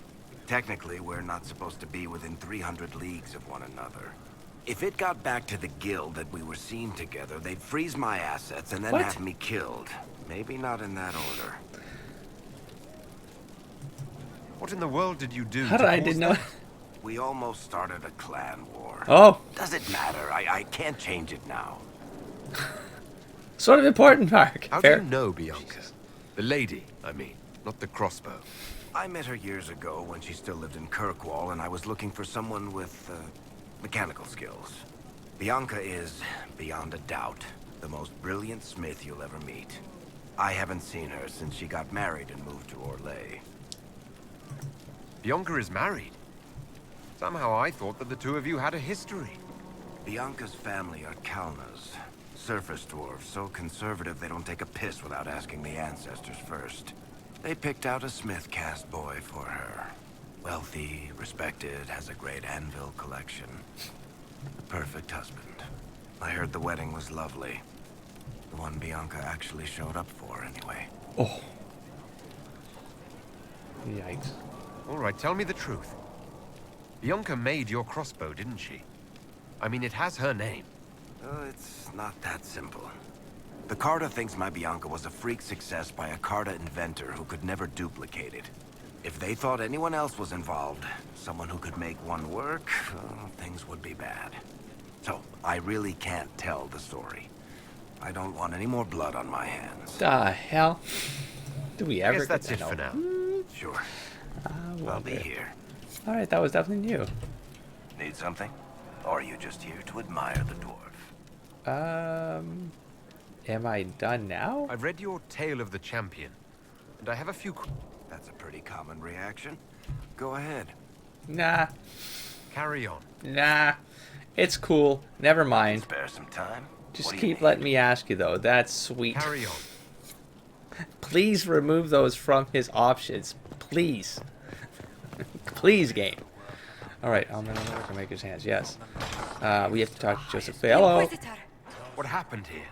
Technically, we're not supposed to be within 300 leagues of one another. If it got back to the guild that we were seen together, they'd freeze my assets and then What? have me killed. Maybe not in that order. What in the world did you do How to did I cause didn't know? that? We almost started a clan war. Oh, Does it matter? I can't change it now. sort of important, Mark. How Fair. do you know Bianca? The lady, I mean, not the crossbow. I met her years ago when she still lived in Kirkwall, and I was looking for someone with mechanical skills. Bianca is, beyond a doubt, the most brilliant smith you'll ever meet. I haven't seen her since she got married and moved to Orlais. Bianca is married. Somehow I thought that the two of you had a history. Bianca's family are Kalnas. Surface dwarves, so conservative they don't take a piss without asking the ancestors first. They picked out a smith caste boy for her. Wealthy, respected, has a great anvil collection. The perfect husband. I heard the wedding was lovely. The one Bianca actually showed up for, anyway. Oh. Yikes. All right, tell me the truth. Bianca made your crossbow, didn't she? I mean, it has her name. It's not that simple. The Carta thinks my Bianca was a freak success by a Carta inventor who could never duplicate it. If they thought anyone else was involved, someone who could make one work, things would be bad. So, I really can't tell the story. I don't want any more blood on my hands. The hell? Do we I ever guess that's get it to for know? now. Sure. I'll be here. Alright, that was definitely new. Need something? Or are you just here to admire the dwarf? Am I done now? I've read your Tale of the Champion, and I have a few... That's a pretty common reaction. Go ahead. Nah. Carry on. Nah. It's cool. Never mind. Spare some time. Just What do you keep need? letting me ask you, though. That's sweet. Carry on. Please remove those from his options. Please. Please, game. Alright, I'm gonna work and make his hands. Yes. We have to talk to Joseph. Hello. Inquisitor, What happened here?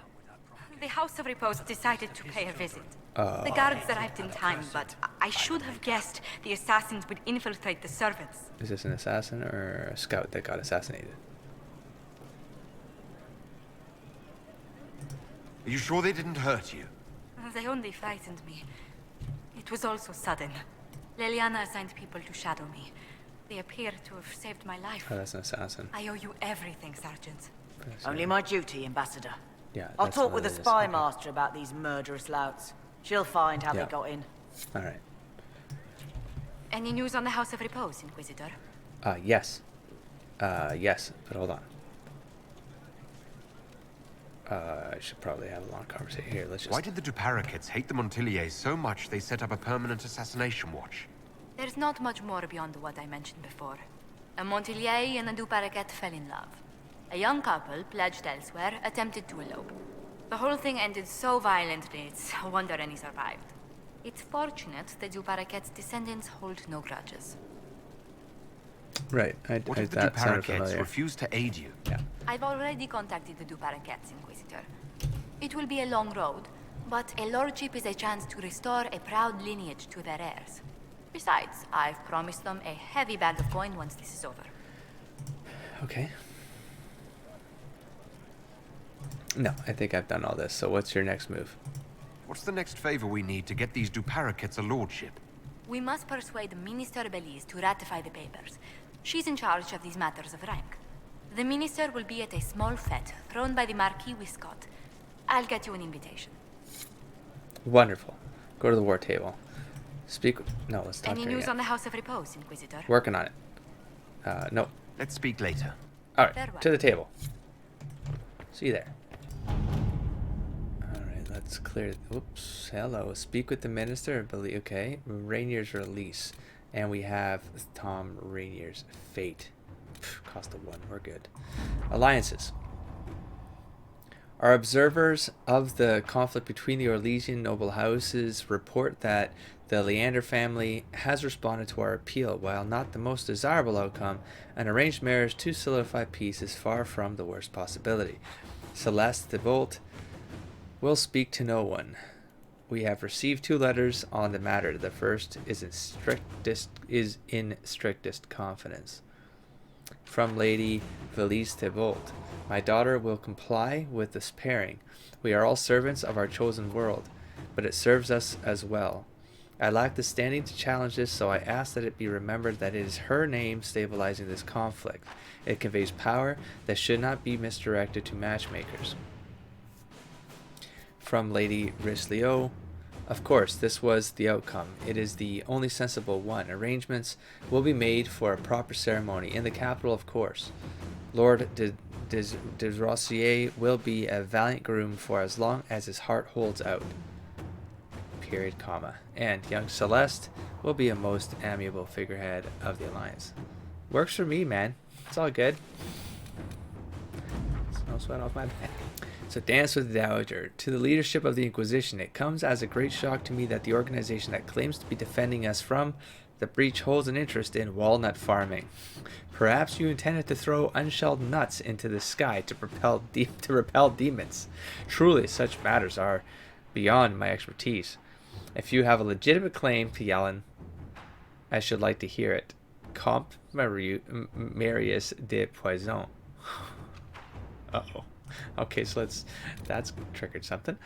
the House of Repose decided to pay a visit. Oh. The guards arrived in time, but I should have guessed the assassins would infiltrate the servants. Is this an assassin or a scout that got assassinated? Are you sure they didn't hurt you? They only frightened me. It was all so sudden. Leliana assigned people to shadow me. They appear to have saved my life. Oh, that's an assassin. I owe you everything, Sergeant. Only my duty, Ambassador. Yeah, I'll that's talk what with the it is. spy Okay. master about these murderous louts. She'll find how Yeah. they got in. Alright. Any news on the House of Repose, Inquisitor? Yes. Yes, but hold on. I should probably have a long conversation here. Let's just... Why did the Duparaquets hate the Montilliers so much they set up a permanent assassination watch? There's not much more beyond what I mentioned before. A Montillier and a Duparaquet fell in love. A young couple, pledged elsewhere, attempted to elope. The whole thing ended so violently, it's a wonder any survived. It's fortunate the Duparaquet's descendants hold no grudges. Right. What if the that sounded Duparaquets familiar. refuse to aid you? Yeah. I've already contacted the Duparaquets, Inquisitor. It will be a long road, but a lordship is a chance to restore a proud lineage to their heirs. Besides, I've promised them a heavy bag of coin once this is over. Okay. No, I think I've done all this. So what's your next move? What's the next favor we need to get these Duparaquets a lordship? We must persuade Minister Belize to ratify the papers. She's in charge of these matters of rank. The minister will be at a small fete thrown by the Marquis Wiscott. I'll get you an invitation. Wonderful. Go to the war table. Speak... No, let's talk Any to her news again. on the House of Repose, Inquisitor? Working on it. No. Let's speak later. Alright, Farewell. to the table. See you there. Alright, let's clear... Oops. Hello. Speak with the minister. Believe. Okay. Rainier's release. And we have Tom Rainier's fate. Cost of 1. We're good. Alliances. Our observers of the conflict between the Orlesian noble houses report that the Leander family has responded to our appeal. While not the most desirable outcome, an arranged marriage to solidify peace is far from the worst possibility. Celeste de Volt will speak to no one. We have received 2 letters on the matter. The first is in strictest confidence. From Lady Valise de Volt. My daughter will comply with this pairing. We are all servants of our chosen world, but it serves us as well. I lack the standing to challenge this, so I ask that it be remembered that it is her name stabilizing this conflict. It conveys power that should not be misdirected to matchmakers. From Lady Risleo. Of course, this was the outcome. It is the only sensible one. Arrangements will be made for a proper ceremony in the capital, of course. Lord Desrosiers will be a valiant groom for as long as his heart holds out. Period, comma. And young Celeste will be a most amiable figurehead of the alliance. Works for me, man. It's all good. It's no sweat off my back. So dance with the Dowager. To the leadership of the Inquisition, it comes as a great shock to me that the organization that claims to be defending us from the breach holds an interest in walnut farming. Perhaps you intended to throw unshelled nuts into the sky to repel demons. Truly, such matters are beyond my expertise. If you have a legitimate claim to Yellen, I should like to hear it. Comte Marius de Poisson. Uh-oh. Okay, so that's triggered something.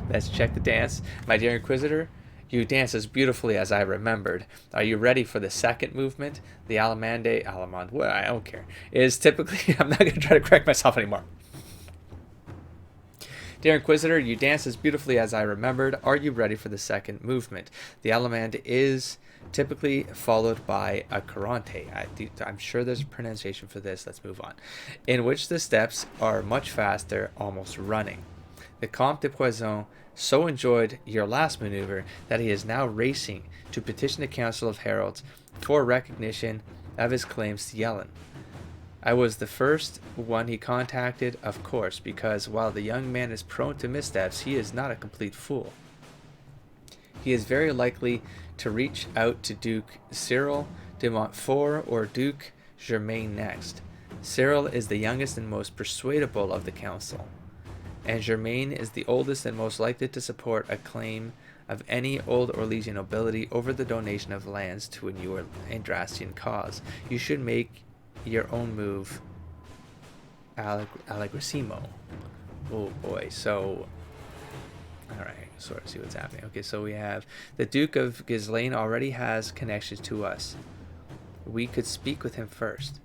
Let's check the dance. My dear Inquisitor, you dance as beautifully as I remembered. Are you ready for the second movement? The Allemande, well, I don't care, is typically, I'm not going to try to correct myself anymore. Dear Inquisitor, you dance as beautifully as I remembered. Are you ready for the second movement? The Allemande is typically followed by a Carante. I'm sure there's a pronunciation for this. Let's move on. In which the steps are much faster, almost running. The Comte de Poisson so enjoyed your last maneuver that he is now racing to petition the Council of Heralds for recognition of his claims to Yellen. I was the first one he contacted, of course, because while the young man is prone to missteps, he is not a complete fool. He is very likely to reach out to Duke Cyril de Montfort or Duke Germain next. Cyril is the youngest and most persuadable of the council, and Germain is the oldest and most likely to support a claim of any old Orlesian nobility over the donation of lands to a new Andrastian cause. You should make your own move, Allegrissimo. Oh boy, so... Alright, sort of see what's happening. Okay, so we have the Duke of Ghislaine already has connections to us. We could speak with him first.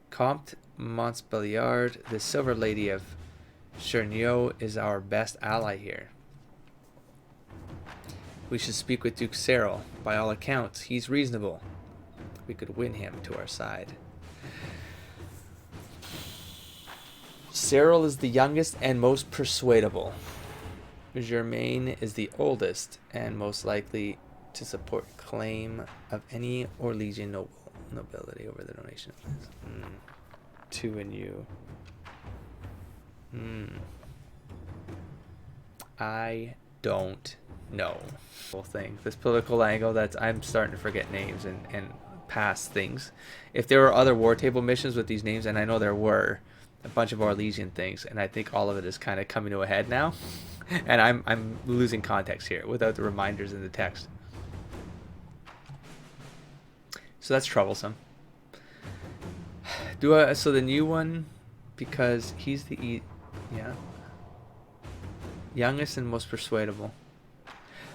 Comte Montbelliard, the Silver Lady of Chernio, is our best ally here. We should speak with Duke Cyril. By all accounts, he's reasonable. We could win him to our side. Cyril is the youngest and most persuadable. Germain is the oldest and most likely to support claim of any Orlesian nobility over the donation of lands. To and you. I don't know. Whole thing. This political angle, that's I'm starting to forget names and past things. If there were other war table missions with these names, and I know there were a bunch of Orlesian things, and I think all of it is kind of coming to a head now. And I'm losing context here without the reminders in the text. So that's troublesome. So the new one, because he's the youngest and most persuadable.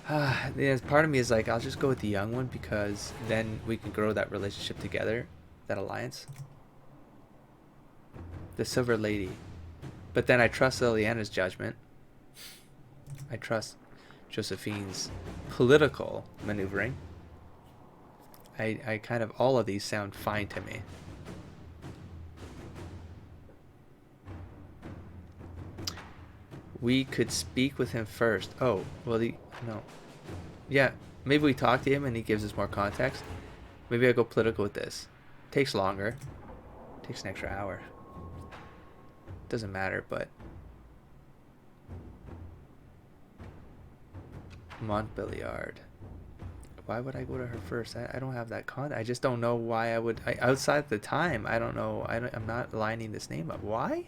Yeah, part of me is like, I'll just go with the young one because then we can grow that relationship together, that alliance. The Silver Lady. But then I trust Liliana's judgment. I trust Josephine's political maneuvering. I kind of, all of these sound fine to me. We could speak with him first. Oh, well, no. Yeah, maybe we talk to him and he gives us more context. Maybe I go political with this. Takes longer. Takes an extra hour. Doesn't matter, but... Montbelliard. Why would I go to her first? I don't have that context. I just don't know why I would... outside the time, I don't know. I'm not lining this name up. Why?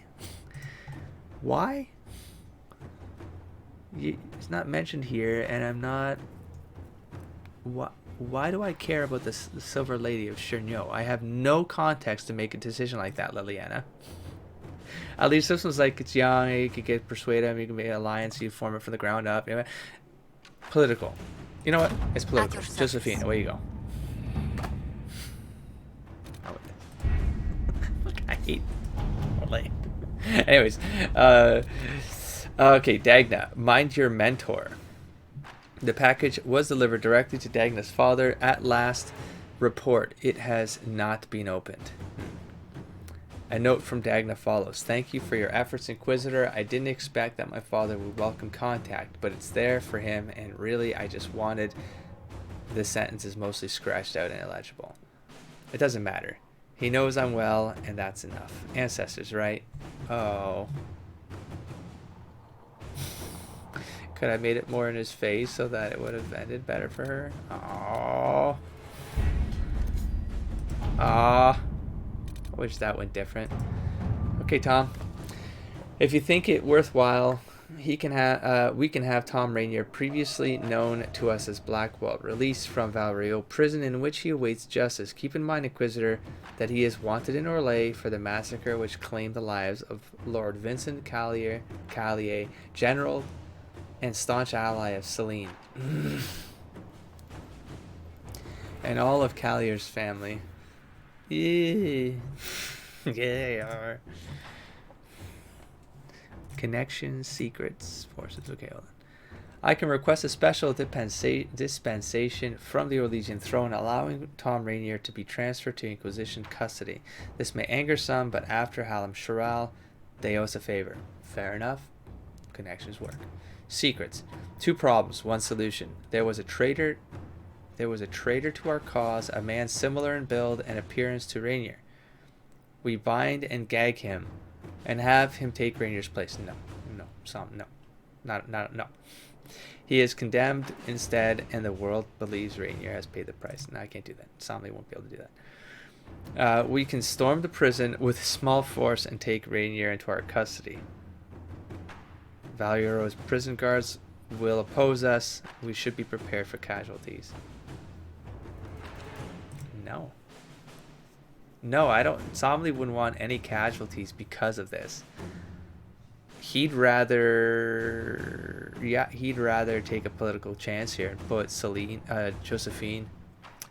Why? It's not mentioned here, and I'm not... Why do I care about the Silver Lady of Chernio? I have no context to make a decision like that, Liliana. At least this one's like, it's young, you could get persuaded, you can make an alliance, you form it from the ground up. You know, political. You know what? It's political. Josephine, away you go. Look, I hate Orlais. Anyways, okay, Dagna, mind your mentor. The package was delivered directly to Dagna's father. At last, report, it has not been opened. A note from Dagna follows. Thank you for your efforts, Inquisitor. I didn't expect that my father would welcome contact, but it's there for him, and really, I just wanted... The sentence is mostly scratched out and illegible. It doesn't matter. He knows I'm well, and that's enough. Ancestors, right? Oh... Could I have made it more in his face so that it would have ended better for her? Aww. I wish that went different. Okay, Tom. If you think it worthwhile, we can have Tom Rainier, previously known to us as Blackwall, released from Valrio prison in which he awaits justice. Keep in mind, Inquisitor, that he is wanted in Orlais for the massacre which claimed the lives of Lord Vincent Callier, General and staunch ally of Celine. And all of Callier's family. Yeah. Yeah. Connections, secrets, forces. Okay, hold on. I can request a special dispensation from the Orlesian throne, allowing Tom Rainier to be transferred to Inquisition custody. This may anger some, but after Hallam Sharal, they owe us a favor. Fair enough. Connections work. Secrets. 2 problems, 1 solution. There was a traitor to our cause, a man similar in build and appearance to Rainier. We bind and gag him and have him take Rainier's place. No. No. He is condemned instead, and the world believes Rainier has paid the price. No, I can't do that. Somley won't be able to do that. We can storm the prison with a small force and take Rainier into our custody. Valuro's prison guards will oppose us. We should be prepared for casualties. No. No, I don't. Somley wouldn't want any casualties because of this. He'd rather, he'd rather take a political chance here and put Josephine,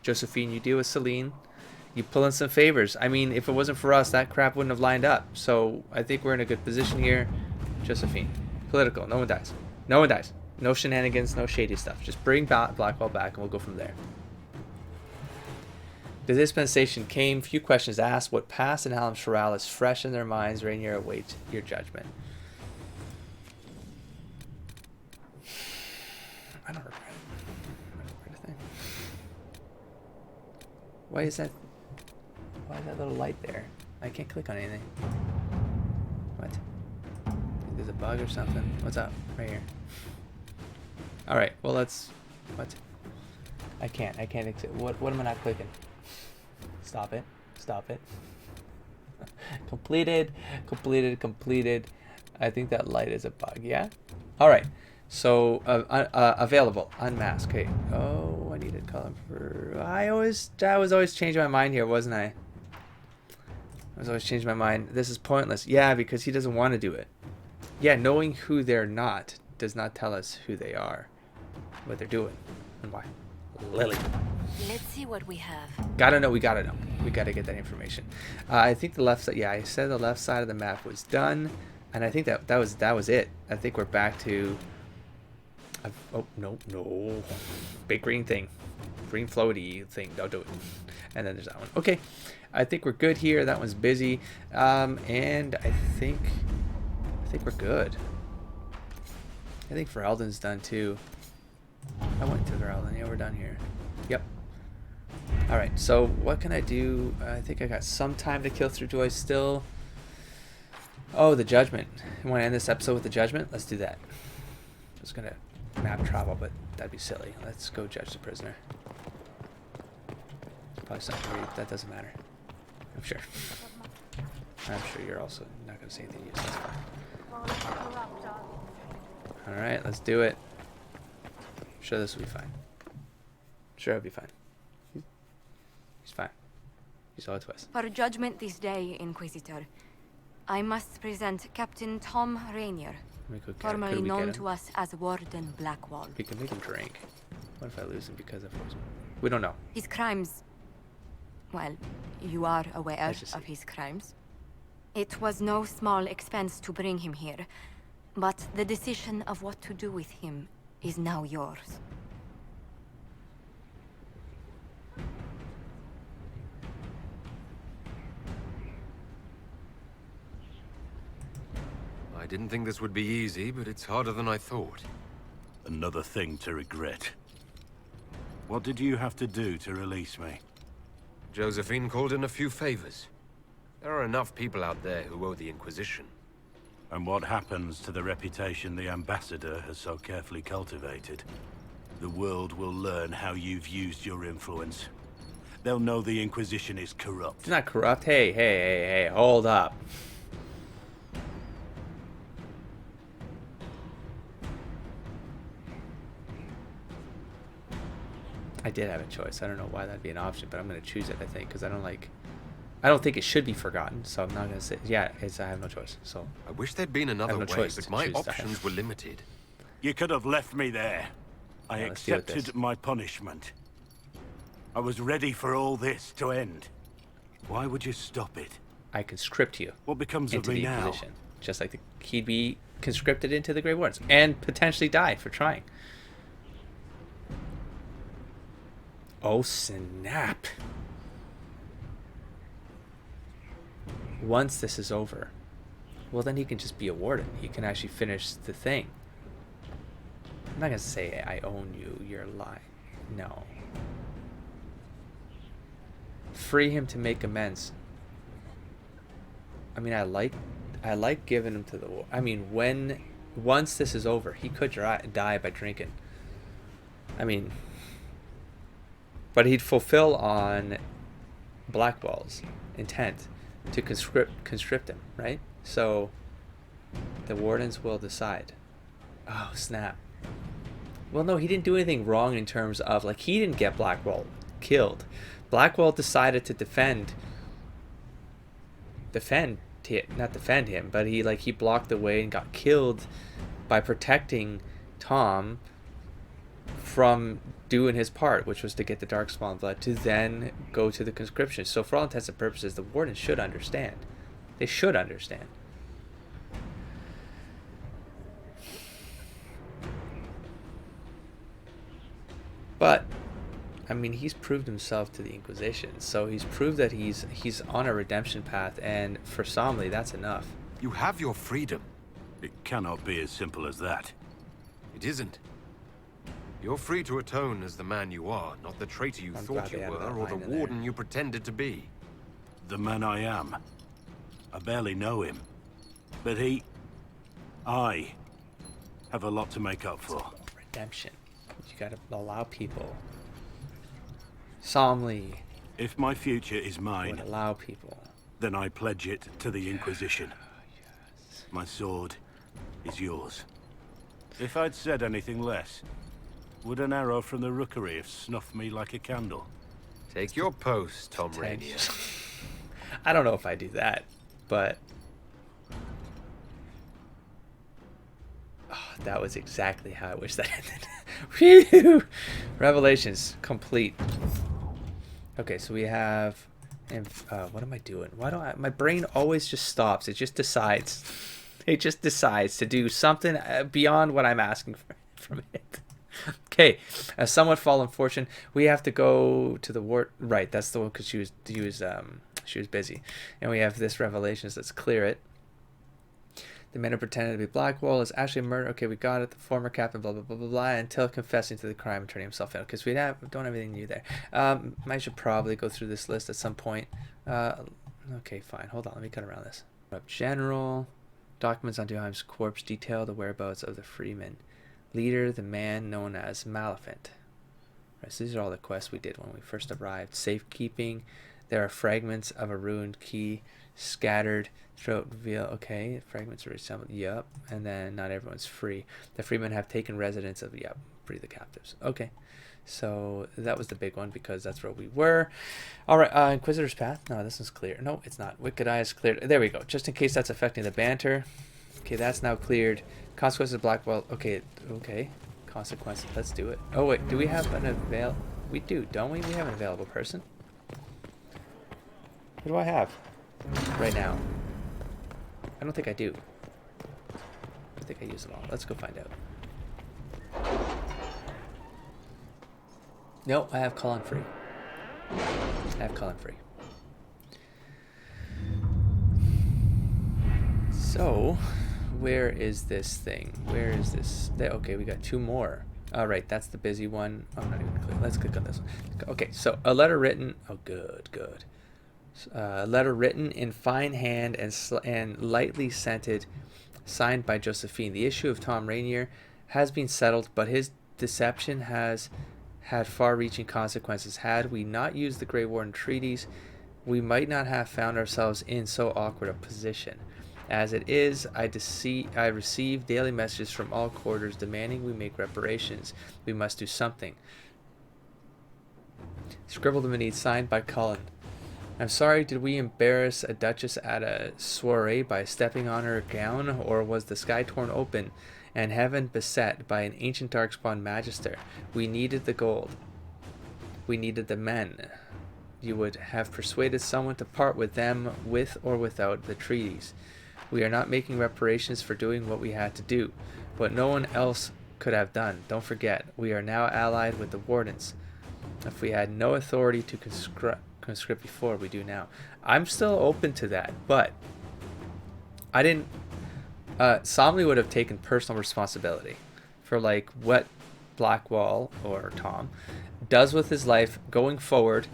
you deal with Celine, you pull in some favors. I mean, if it wasn't for us, that crap wouldn't have lined up. So I think we're in a good position here. Josephine, political, no one dies. No one dies. No shenanigans, no shady stuff. Just bring Blackwall back and we'll go from there. The dispensation came, few questions asked. What passed in Alam Sharal is fresh in their minds. Rainier awaits your judgment. I don't regret it. I don't regret a thing. Why is that little light there? I can't click on anything. What? Think there's a bug or something? What's up? Right here. Alright, well let's... What? I can't exit. What am I not clicking? Stop it. Stop it. Completed. I think that light is a bug, yeah? Alright. So, available. Unmask. Okay. Oh, I needed color for... I was always changing my mind here, wasn't I? I was always changing my mind. This is pointless. Yeah, because he doesn't want to do it. Yeah, knowing who they're not does not tell us who they are. What they're doing. And why. Lily. Let's see what we have. Gotta know. We gotta know. We gotta get that information. I think the left side... Yeah, I said the left side of the map was done. And I think that was it. I think we're back to... oh, no. Big green thing. Green floaty thing. Don't do it. And then there's that one. Okay. I think we're good here. That one's busy. And I think we're good. I think Ferelden's done too. I went to Ferelden. Yeah, we're done here. Yep. Alright, so what can I do? I think I got some time to kill through Joy still. Oh, the judgment. You want to end this episode with the judgment? Let's do that. I was gonna map travel, but that'd be silly. Let's go judge the prisoner. Probably something to read. That doesn't matter. I'm sure. I'm sure you're also not gonna say anything useless. Alright, let's do it. I'm sure this will be fine. Sure, it'll be fine. He's fine. He's all to us. For judgment this day, Inquisitor, I must present Captain Tom Rainier, formerly known to us as Warden Blackwall. We can make him drink. What if I lose him because of frozen? We don't know. His crimes... Well, you are aware of his crimes. It was no small expense to bring him here, but the decision of what to do with him is now yours. I didn't think this would be easy, but it's harder than I thought. Another thing to regret. What did you have to do to release me? Josephine called in a few favors. There are enough people out there who owe the Inquisition. And what happens to the reputation the Ambassador has so carefully cultivated? The world will learn how you've used your influence. They'll know the Inquisition is corrupt. It's not corrupt. Hey, hold up. I did have a choice. I don't know why that'd be an option, but I'm going to choose it, I think, because I don't think it should be forgotten, so I'm not going to say... Yeah, I have no choice, so... I wish there'd been another way, but my options were limited. You could have left me there. I accepted my punishment. I was ready for all this to end. Why would you stop it? I conscript you. What becomes of me now? Inquisition. Just like he'd be conscripted into the Grey Wardens, and potentially die for trying. Oh, snap. Once this is over, well, then he can just be a warden. He can actually finish the thing. I'm not going to say I own you. You're lying. No. Free him to make amends. I mean, I like giving him to the war. I mean, once this is over, he could die by drinking. I mean, but he'd fulfill on Blackwall's intent to conscript him, right? So the wardens will decide. Oh, snap. Well, no, he didn't do anything wrong in terms of, like, he didn't get Blackwall killed. Blackwall decided to not defend him, but he blocked the way and got killed by protecting Tom from doing his part, which was to get the Darkspawn blood to then go to the conscription. So for all intents and purposes, the wardens should understand. They should understand. But I mean, he's proved himself to the Inquisition, so he's proved that he's on a redemption path, and for Somley, that's enough. You have your freedom. It cannot be as simple as that. It isn't. You're free to atone as the man you are, not the traitor you thought you were, or the warden you pretended to be. The man I am. I barely know him. But I have a lot to make up for. Redemption. You gotta allow people. Somley. If my future is mine, would allow people. Then I pledge it to the Inquisition. Yes. My sword is yours. If I'd said anything less, would an arrow from the rookery have snuffed me like a candle? Take your post, Tom Rainier. I don't know if I do that, but oh, that was exactly how I wish that ended. Phew! Revelations complete. Okay, so we have, and what am I doing? Why don't my brain always just stops? It just decides. It just decides to do something beyond what I'm asking from it. Okay, a somewhat fallen fortune. We have to go to the ward. Right, that's the one because she was busy, and we have this Revelations. Let's clear it. The man who pretended to be Blackwall is actually a murderer. Okay, we got it. The former captain, blah, blah, blah, blah, blah, until confessing to the crime and turning himself in. Because we don't have anything new there. I should probably go through this list at some point. Okay, fine. Hold on. Let me cut around this. General. Documents on Duheim's corpse detail the whereabouts of the freeman. Leader, the man known as Maleficent. Right, so these are all the quests we did when we first arrived. Safekeeping. There are fragments of a ruined key scattered throughout reveal. Okay, fragments are reassembled. Yep. And then not everyone's free. The freemen have taken residence of, yep, free the captives. Okay, so that was the big one because that's where we were. All right, Inquisitor's Path. No, this one's clear. No, it's not. Wicked Eye is cleared. There we go. Just in case that's affecting the banter. Okay, that's now cleared. Consequences of Blackwall. Okay. Consequences. Let's do it. Oh wait, do we have an avail? We do, don't we? We have an available person. What do I have right now? I don't think I do. I think I use them all. Let's go find out. No, I have Colin free. So, where is this thing? Where is this? Okay, we got two more. All right, that's the busy one. I'm not even clear. Let's click on this one. Okay, so a letter written. Oh, good. Letter written in fine hand and lightly scented, signed by Josephine. The issue of Tom Rainier has been settled, but his deception has had far-reaching consequences. Had we not used the Grey Warden treaties, we might not have found ourselves in so awkward a position. As it is, I receive daily messages from all quarters demanding we make reparations. We must do something. Scribbled in beneath, signed by Cullen. I'm sorry, did we embarrass a duchess at a soiree by stepping on her gown, or was the sky torn open and heaven beset by an ancient darkspawn magister? We needed the gold. We needed the men. You would have persuaded someone to part with them with or without the treaties. We are not making reparations for doing what we had to do, what no one else could have done. Don't forget, we are now allied with the Wardens. If we had no authority to conscript before, we do now. I'm still open to that, but I didn't. Somley would have taken personal responsibility for like what Blackwall or Tom does with his life going forward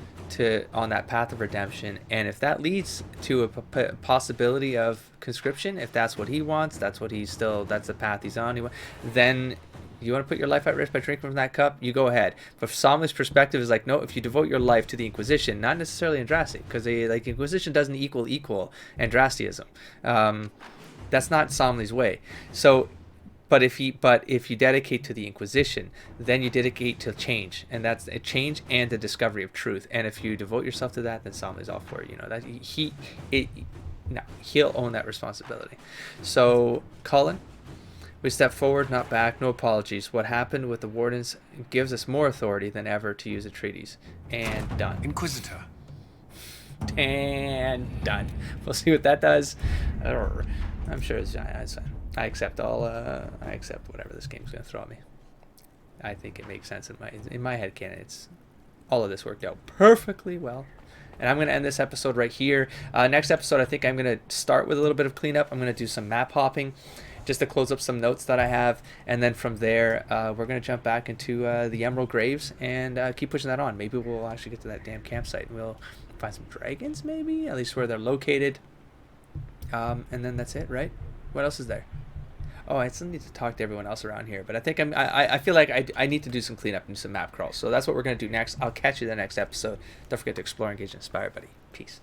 on that path of redemption, and if that leads to a possibility of conscription, if that's what he wants, that's the path he's on, then You want to put your life at risk by drinking from that cup? You go ahead. But Somley's perspective is like, no, if you devote your life to the Inquisition, not necessarily Andraste, because Inquisition doesn't equal Andrasteism. That's not Somley's way. So, but if you dedicate to the Inquisition, then you dedicate to change, and that's a change and the discovery of truth. And if you devote yourself to that, then Somley's all for it. You know that he'll own that responsibility. So, Cullen, we step forward, not back. No apologies. What happened with the Wardens gives us more authority than ever to use the treaties. And done. Inquisitor. And done. We'll see what that does. I'm sure it's fine. I accept I accept whatever this game's going to throw at me. I think it makes sense in my head canon. It's all of this worked out perfectly well. And I'm going to end this episode right here. Next episode, I think I'm going to start with a little bit of cleanup. I'm going to do some map hopping just to close up some notes that I have. And then from there, we're going to jump back into the Emerald Graves and keep pushing that on. Maybe we'll actually get to that damn campsite. And we'll find some dragons, maybe? At least where they're located. And then that's it, right? What else is there? Oh, I still need to talk to everyone else around here, but I think I feel like I need to do some cleanup and some map crawls. So that's what we're going to do next. I'll catch you in the next episode. Don't forget to explore, engage, and inspire, buddy. Peace.